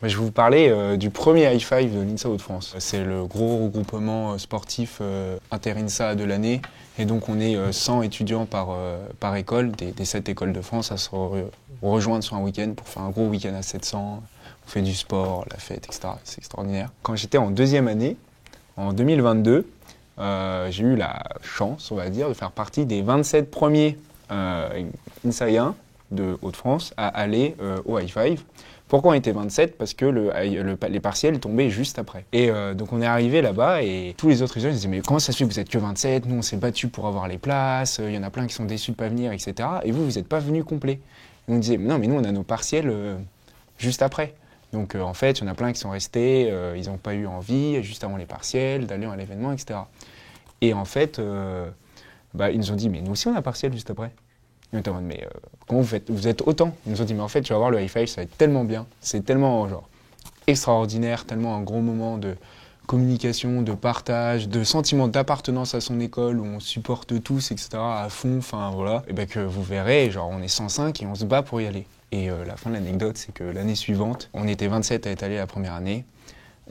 Je vais vous parler du premier High Five de l'INSA Hauts-de-France. C'est le gros regroupement sportif inter-INSA de l'année. Et donc on est 100 étudiants par école, des 7 écoles de France, à se rejoindre sur un week-end pour faire un gros week-end à 700. On fait du sport, la fête, etc. C'est extraordinaire. Quand j'étais en deuxième année, en 2022, j'ai eu la chance, on va dire, de faire partie des 27 premiers INSAïens de Hauts-de-France à aller au High Five. Pourquoi on était 27? Parce que les partiels tombaient juste après. Et donc on est arrivé là-bas et tous les autres étudiants disaient mais comment ça se fait que vous êtes que 27? Nous on s'est battus pour avoir les places, il y en a plein qui sont déçus de pas venir, etc. Et vous n'êtes pas venus complet. Et on disait non mais nous on a nos partiels juste après. Donc en fait il y en a plein qui sont restés, ils n'ont pas eu envie juste avant les partiels d'aller à l'événement, etc. Et en fait ils nous ont dit mais nous aussi on a partiel juste après. On était en mode, mais comment vous faites? Vous êtes autant? Ils nous ont dit, mais en fait, tu vas voir, le High Five, ça va être tellement bien. C'est tellement genre extraordinaire, tellement un gros moment de communication, de partage, de sentiment d'appartenance à son école où on supporte tous, etc. à fond, enfin voilà. Et bien que vous verrez, genre on est 105 et on se bat pour y aller. Et la fin de l'anecdote, c'est que l'année suivante, on était 27 à être allés la première année.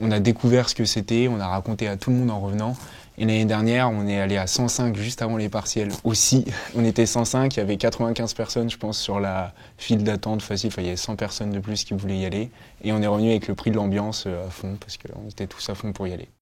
On a découvert ce que c'était, on a raconté à tout le monde en revenant. Et l'année dernière, on est allé à 105 juste avant les partiels aussi. On était 105, il y avait 95 personnes, je pense, sur la file d'attente facile. Enfin, il y avait 100 personnes de plus qui voulaient y aller. Et on est revenu avec le prix de l'ambiance à fond, parce qu'on était tous à fond pour y aller.